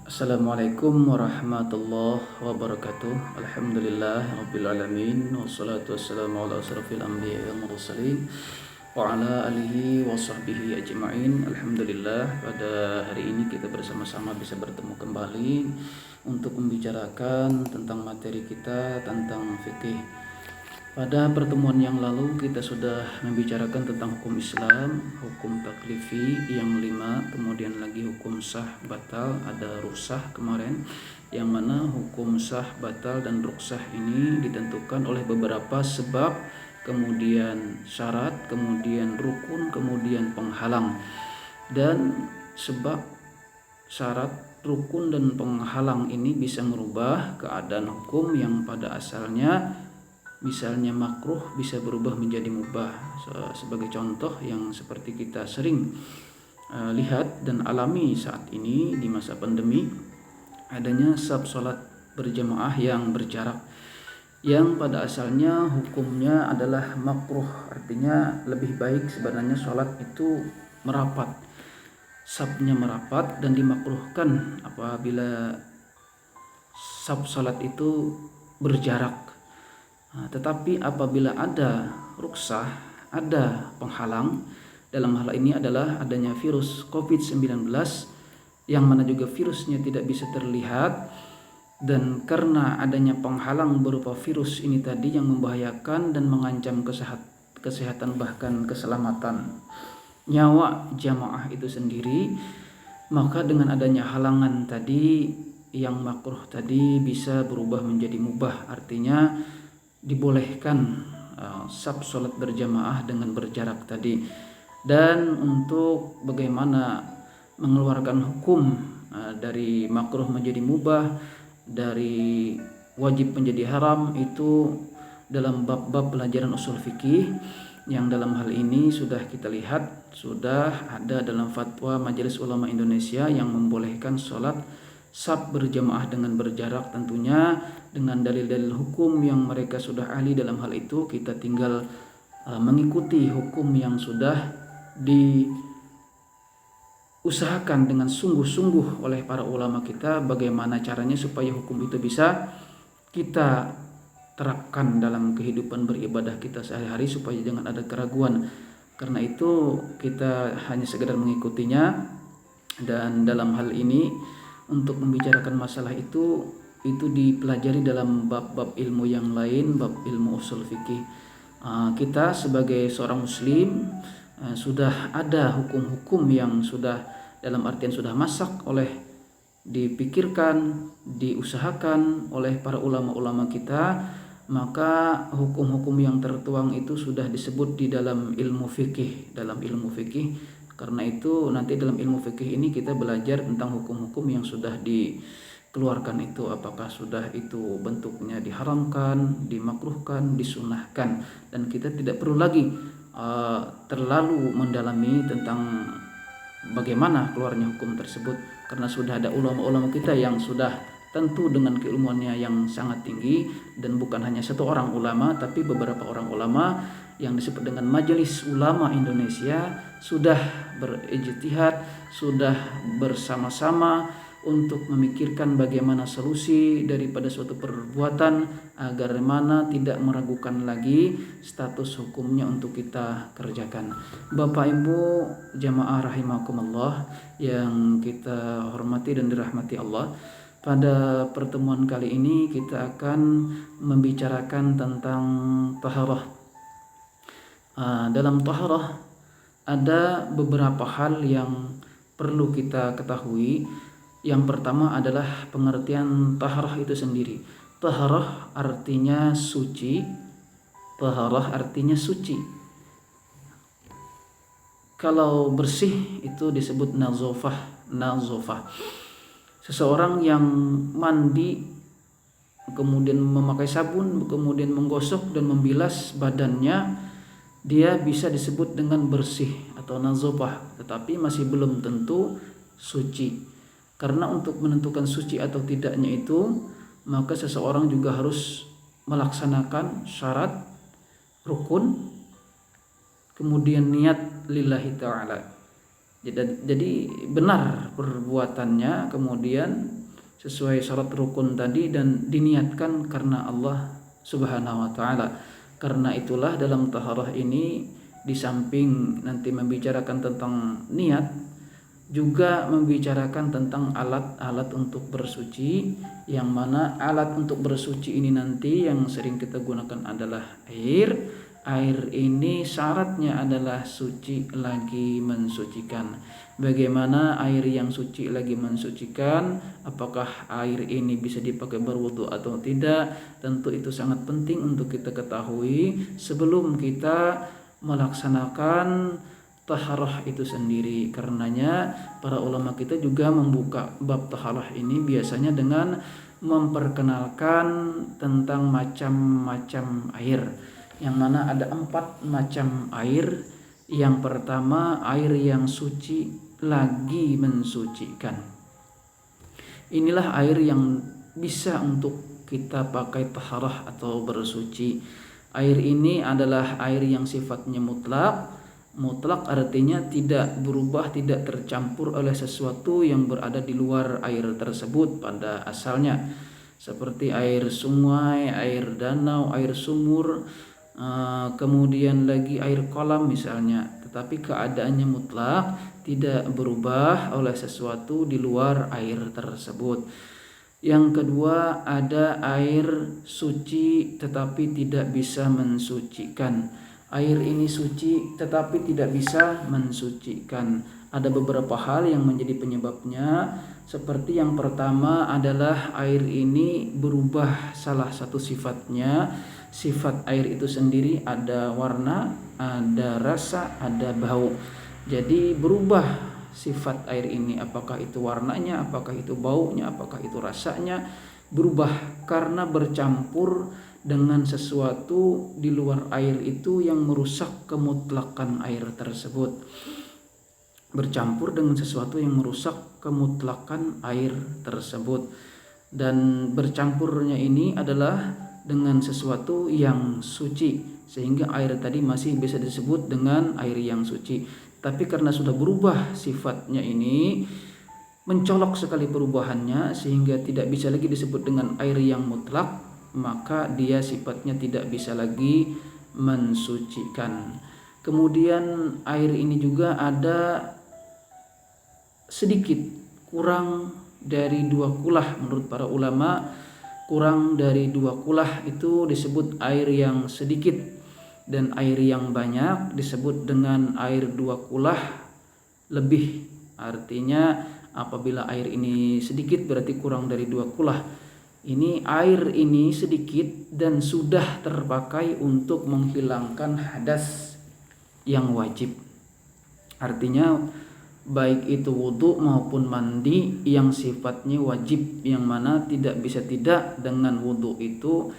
Assalamualaikum warahmatullahi wabarakatuh. Alhamdulillah rabbil alamin wassalatu wassalamu ala asrafil anbiya'i wal mursalin wa ala alihi wa sahbihi ajma'in. Alhamdulillah, pada hari ini kita bersama-sama bisa bertemu kembali untuk membicarakan tentang materi kita tentang fikih. Pada pertemuan yang lalu kita sudah membicarakan tentang hukum Islam, hukum taklifi yang 5, kemudian lagi hukum sah batal, ada ruksah kemarin, yang mana hukum sah batal dan ruksah ini ditentukan oleh beberapa sebab, kemudian syarat, kemudian rukun, kemudian penghalang. Dan sebab, syarat, rukun dan penghalang ini bisa merubah keadaan hukum yang pada asalnya misalnya makruh bisa berubah menjadi mubah. Sebagai contoh yang seperti kita sering lihat dan alami saat ini di masa pandemi, adanya salat berjamaah yang berjarak, yang pada asalnya hukumnya adalah makruh, artinya lebih baik sebenarnya salat itu merapat, safnya merapat, dan dimakruhkan apabila saf salat itu berjarak. Tetapi apabila ada ruksah, ada penghalang, dalam hal ini adalah adanya virus COVID-19, yang mana juga virusnya tidak bisa terlihat, dan karena adanya penghalang berupa virus ini tadi yang membahayakan dan mengancam kesehatan bahkan keselamatan nyawa jamaah itu sendiri, maka dengan adanya halangan tadi, yang makruh tadi bisa berubah menjadi mubah, artinya dibolehkan saf sholat berjamaah dengan berjarak tadi. Dan untuk bagaimana mengeluarkan hukum dari makruh menjadi mubah, dari wajib menjadi haram, itu dalam bab-bab pelajaran usul fikih, yang dalam hal ini sudah kita lihat sudah ada dalam fatwa Majelis Ulama Indonesia yang membolehkan sholat saf berjamaah dengan berjarak, tentunya dengan dalil-dalil hukum yang mereka sudah ahli dalam hal itu. Kita tinggal mengikuti hukum yang sudah diusahakan dengan sungguh-sungguh oleh para ulama kita, bagaimana caranya supaya hukum itu bisa kita terapkan dalam kehidupan beribadah kita sehari-hari supaya jangan ada keraguan. Karena itu kita hanya sekedar mengikutinya, dan dalam hal ini untuk membicarakan masalah itu dipelajari dalam bab-bab ilmu yang lain, bab ilmu usul fikih. Kita sebagai seorang muslim sudah ada hukum-hukum yang sudah dalam artian sudah masak oleh, dipikirkan, diusahakan oleh para ulama-ulama kita, maka hukum-hukum yang tertuang itu sudah disebut di dalam ilmu fikih, Karena itu nanti dalam ilmu fikih ini kita belajar tentang hukum-hukum yang sudah dikeluarkan itu, apakah sudah itu bentuknya diharamkan, dimakruhkan, disunahkan, dan kita tidak perlu lagi terlalu mendalami tentang bagaimana keluarnya hukum tersebut, karena sudah ada ulama-ulama kita yang sudah tentu dengan keilmuannya yang sangat tinggi, dan bukan hanya satu orang ulama tapi beberapa orang ulama yang disebut dengan Majelis Ulama Indonesia sudah berijtihad, sudah bersama-sama untuk memikirkan bagaimana solusi daripada suatu perbuatan agar mana tidak meragukan lagi status hukumnya untuk kita kerjakan. Bapak Ibu jamaah rahimakumullah yang kita hormati dan dirahmati Allah, pada pertemuan kali ini kita akan membicarakan tentang taharah. Dalam taharah ada beberapa hal yang perlu kita ketahui. Yang pertama adalah pengertian taharah itu sendiri. Taharah artinya suci. Taharah artinya suci. Kalau bersih itu disebut nazofah. Seseorang yang mandi kemudian memakai sabun, kemudian menggosok dan membilas badannya, dia bisa disebut dengan bersih atau nazofah, tetapi masih belum tentu suci. Karena untuk menentukan suci atau tidaknya itu, maka seseorang juga harus melaksanakan syarat, rukun, kemudian niat lillahi ta'ala. Jadi benar perbuatannya, kemudian sesuai syarat rukun tadi dan diniatkan karena Allah Subhanahu wa taala. Karena itulah dalam taharah ini di samping nanti membicarakan tentang niat, juga membicarakan tentang alat-alat untuk bersuci, yang mana alat untuk bersuci ini nanti yang sering kita gunakan adalah air. Air ini syaratnya adalah suci lagi mensucikan. Bagaimana air yang suci lagi mensucikan? Apakah air ini bisa dipakai berwudu atau tidak? Tentu itu sangat penting untuk kita ketahui sebelum kita melaksanakan taharah itu sendiri. Karenanya para ulama kita juga membuka bab taharah ini biasanya dengan memperkenalkan tentang macam-macam air, yang mana ada 4 macam air. Yang pertama, air yang suci lagi mensucikan. Inilah air yang bisa untuk kita pakai taharah atau bersuci. Air ini adalah air yang sifatnya mutlak. Mutlak artinya tidak berubah, tidak tercampur oleh sesuatu yang berada di luar air tersebut pada asalnya, seperti air sungai, air danau, air sumur, kemudian lagi air kolam misalnya. Tetapi keadaannya mutlak, tidak berubah oleh sesuatu di luar air tersebut. Yang kedua, ada air suci tetapi tidak bisa mensucikan. Air ini suci tetapi tidak bisa mensucikan. Ada beberapa hal yang menjadi penyebabnya. Seperti yang pertama adalah air ini berubah salah satu sifatnya. Sifat air itu sendiri ada warna, ada rasa, ada bau. Jadi berubah sifat air ini, apakah itu warnanya, apakah itu baunya, apakah itu rasanya, berubah karena bercampur dengan sesuatu di luar air itu yang merusak kemutlakan air tersebut. Bercampur dengan sesuatu yang merusak kemutlakan air tersebut. Dan bercampurnya ini adalah dengan sesuatu yang suci, sehingga air tadi masih bisa disebut dengan air yang suci. Tapi karena sudah berubah sifatnya ini, mencolok sekali perubahannya, sehingga tidak bisa lagi disebut dengan air yang mutlak, maka dia sifatnya tidak bisa lagi mensucikan. Kemudian air ini juga ada sedikit kurang dari 2 kulah menurut para ulama. Kurang dari 2 kulah itu disebut air yang sedikit, dan air yang banyak disebut dengan air 2 kulah lebih. Artinya apabila air ini sedikit berarti kurang dari 2 kulah. Ini air ini sedikit dan sudah terpakai untuk menghilangkan hadas yang wajib. Artinya baik itu wudu maupun mandi yang sifatnya wajib, yang mana tidak bisa tidak dengan wudu itu